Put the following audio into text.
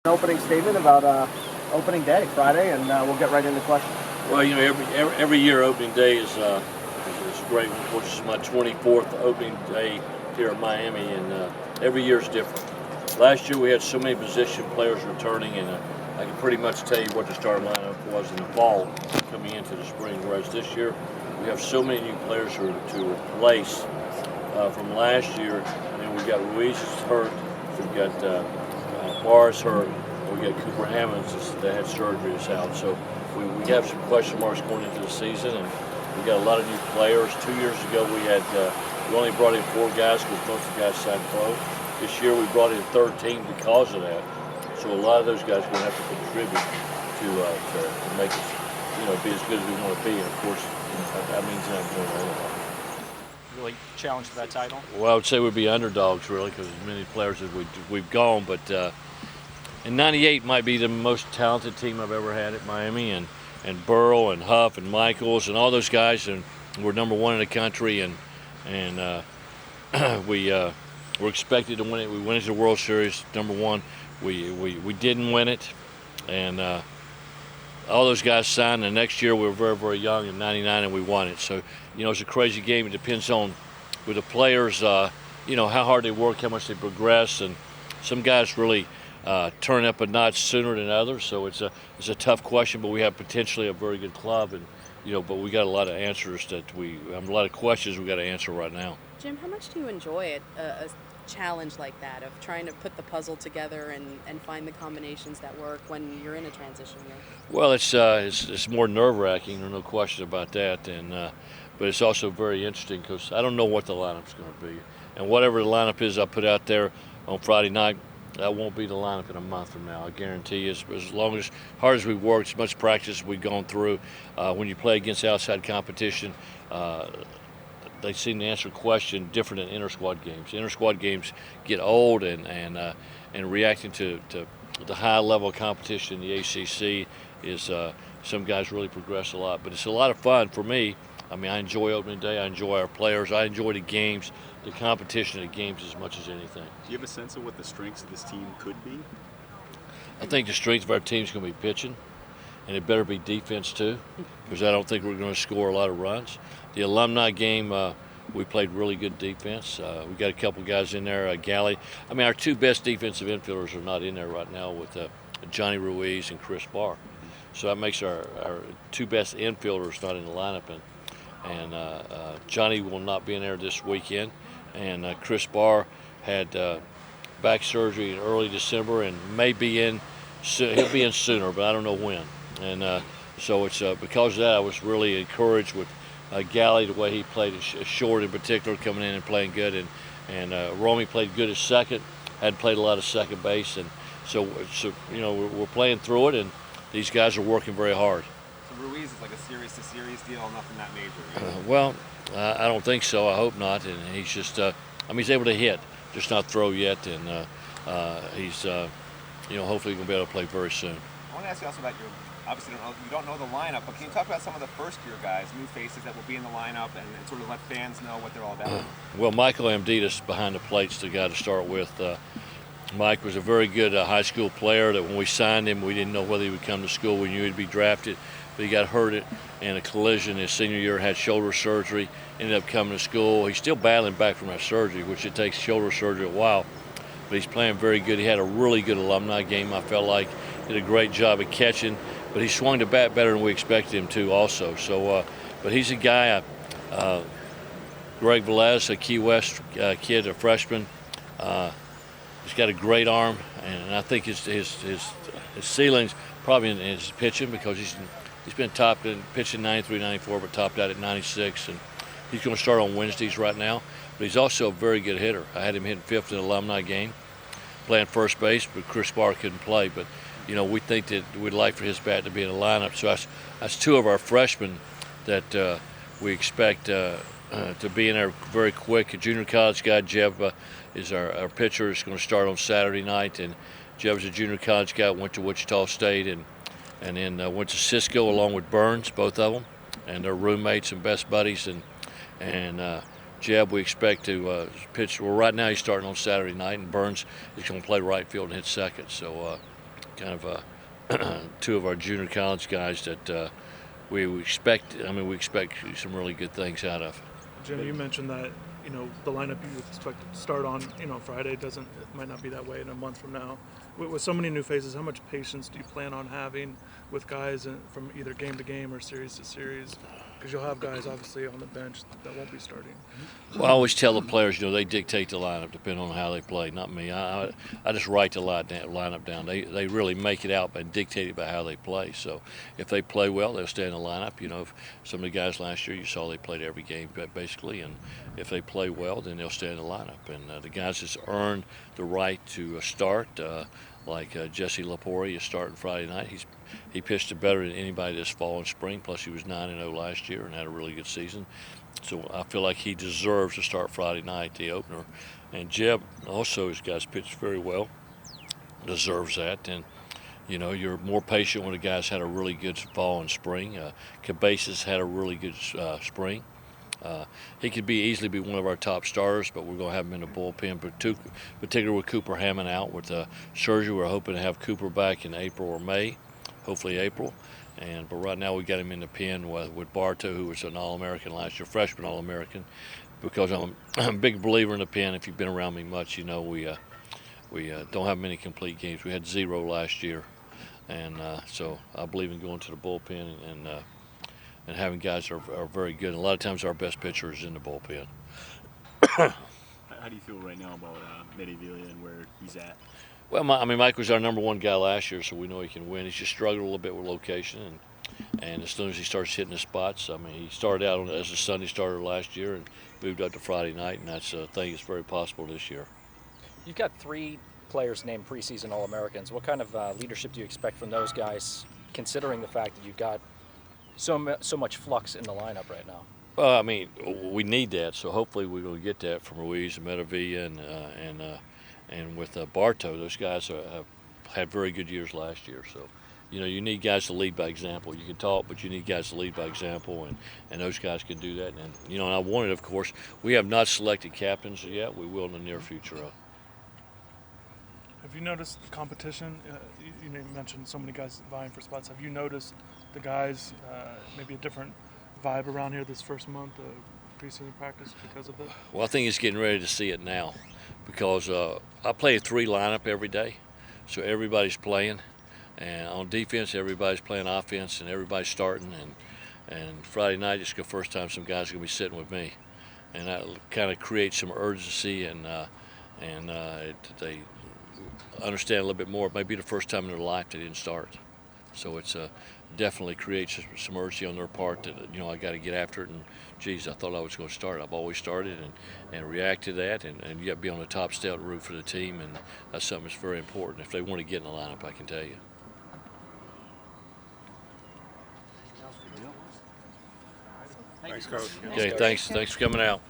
An opening statement about opening day, Friday, and we'll get right into questions. Well, you know, every year opening day is great. Of course, it's my 24th opening day here in Miami, and every year is different. Last year we had so many position players returning, and I can pretty much tell you what the starting lineup was in the fall coming into the spring. Whereas this year we have so many new players to replace from last year. I mean, we got Ruiz is hurt, we've got Barr's hurt, we got Cooper Hammonds that had surgery is out. So we have some question marks going into the season, and we got a lot of new players. 2 years ago we only brought in 4 guys because most of the guys signed pro. This year we brought in 13 because of that. So a lot of those guys are going to have to contribute to make us, be as good as we want to be. And of course, that means not going to really challenge for that title? Well, I would say we'd be underdogs, really, because as many players as we've gone. But in '98 might be the most talented team I've ever had at Miami, and Burrow and Huff and Michaels and all those guys, and we're number 1 in the country, and we're expected to win it. We went into the World Series number 1. We didn't win it, and all those guys signed, and next year we were very, very young in '99, and we won it. So, it's a crazy game. It depends on with the players, how hard they work, how much they progress, and some guys really turn up a notch sooner than others. So it's a tough question, but we have potentially a very good club, and but we got a lot of answers a lot of questions we got to answer right now. Jim, how much do you enjoy it? A challenge like that of trying to put the puzzle together and find the combinations that work when you're in a transition year? Well, it's more nerve-wracking, there's no question about that, but it's also very interesting because I don't know what the lineup's going to be, and whatever the lineup is I put out there on Friday night, that won't be the lineup in a month from now. I guarantee you. As hard as we worked, as much practice we've gone through, when you play against outside competition, they seem to answer question different than inter-squad games. Inter-squad games get old, and reacting to the high level of competition in the ACC is some guys really progress a lot. But it's a lot of fun for me. I mean, I enjoy opening day. I enjoy our players. I enjoy the games, the competition of the games as much as anything. Do you have a sense of what the strengths of this team could be? I think the strength of our team is going to be pitching, and it better be defense too, because I don't think we're going to score a lot of runs. The alumni game, we played really good defense. We got a couple guys in there, Galley. I mean, our 2 best defensive infielders are not in there right now with Johnny Ruiz and Chris Barr. So that makes our 2 best infielders not in the lineup. And Johnny will not be in there this weekend. And Chris Barr had back surgery in early December and may be in. He'll be in sooner, but I don't know when. And so it's because of that I was really encouraged with Galley, the way he played short in particular, coming in and playing good, and Romy played good at second, hadn't played a lot of second base, and so we're playing through it, and these guys are working very hard. So Ruiz is like a series-to-series deal, nothing that major. Right? Well, I don't think so. I hope not. And he's just, he's able to hit, just not throw yet, and he's, hopefully going to be able to play very soon. I want to ask you also about obviously you don't know the lineup, but can you talk about some of the first-year guys, new faces that will be in the lineup, and sort of let fans know what they're all about? Well, Michael Amditas behind the plate's the guy to start with. Mike was a very good high school player that when we signed him, we didn't know whether he would come to school. We knew he'd be drafted, but he got hurt in a collision his senior year, had shoulder surgery, ended up coming to school. He's still battling back from that surgery, which it takes shoulder surgery a while, but he's playing very good. He had a really good alumni game, I felt like. Did a great job at catching, but he swung the bat better than we expected him to also. So, but he's a guy, Greg Velez, a Key West kid, a freshman. He's got a great arm, and I think his ceiling's probably in his pitching, because he's been topped in pitching 93, 94, but topped out at 96, and he's going to start on Wednesdays right now. But he's also a very good hitter. I had him hitting 5th in the alumni game, playing first base, but Chris Barr couldn't play. But we think that we'd like for his bat to be in the lineup. So that's 2 of our freshmen that we expect to be in there very quick. A junior college guy, Jeb, is our pitcher. Is going to start on Saturday night, and Jeb's a junior college guy. Went to Wichita State and then went to Cisco along with Burns, both of them, and they're roommates and best buddies. And Jeb, we expect to pitch. Well, right now he's starting on Saturday night, and Burns is going to play right field and hit second. So kind of two of our junior college guys that we expect. I mean, we expect some really good things out of. Jim, you mentioned that the lineup you expect to start on Friday it might not be that way in a month from now. With so many new faces, how much patience do you plan on having with guys from either game to game or series to series? Because you'll have guys obviously on the bench that won't be starting. Well, I always tell the players, they dictate the lineup depending on how they play, not me. I just write the lineup down. They really make it out and dictate it by how they play. So if they play well, they'll stay in the lineup. If some of the guys last year, you saw they played every game basically, and if they play well, then they'll stay in the lineup. And the guys that's earned the right to start, like Jesse Lapori is starting Friday night. He pitched it better than anybody this fall and spring. Plus, he was 9-0 last year and had a really good season. So I feel like he deserves to start Friday night, the opener. And Jeb also, his guys pitched very well, deserves that. And you're more patient when the guys had a really good fall and spring. Cabezas had a really good spring. He could easily be one of our top starters, but we're going to have him in the bullpen, particularly with Cooper Hammond out with surgery. We're hoping to have Cooper back in April or May, hopefully April. But right now we got him in the pen with Bartow, who was an All-American last year, freshman All-American. Because I'm a big believer in the pen. If you've been around me much, we don't have many complete games. We had 0 last year, and so I believe in going to the bullpen and having guys that are very good. And a lot of times our best pitcher is in the bullpen. How do you feel right now about Medevilia and where he's at? Well, Mike was our number 1 guy last year, so we know he can win. He's just struggled a little bit with location, and as soon as he starts hitting the spots, he started out as a Sunday starter last year and moved up to Friday night, and that's a thing that's very possible this year. You've got 3 players named preseason All-Americans. What kind of leadership do you expect from those guys, considering the fact that you've got so much flux in the lineup right now? Well, we need that, so hopefully we're going to get that from Ruiz and Medevilia and with Bartow. Those guys have had very good years last year, so you need guys to lead by example. You can talk, but you need guys to lead by example, and those guys can do that. And I wanted, of course, we have not selected captains yet. We will in the near future. Have you noticed the competition? You mentioned so many guys vying for spots. Have you noticed the guys maybe a different vibe around here this first month of preseason practice because of it? Well, I think it's getting ready to see it now because I play a 3 lineup every day, so everybody's playing. And on defense, everybody's playing offense, and everybody's starting. And Friday night, it's the first time some guys are going to be sitting with me, and that kind of creates some urgency, and they understand a little bit more. It may be the first time in their life they didn't start, so it's definitely creates some urgency on their part that I got to get after it. And geez, I thought I was going to start. I've always started and react to that, and you got to be on the top step and root for the team, and that's something that's very important if they want to get in the lineup. I can tell you. Thanks, Coach. Okay, thanks for coming out.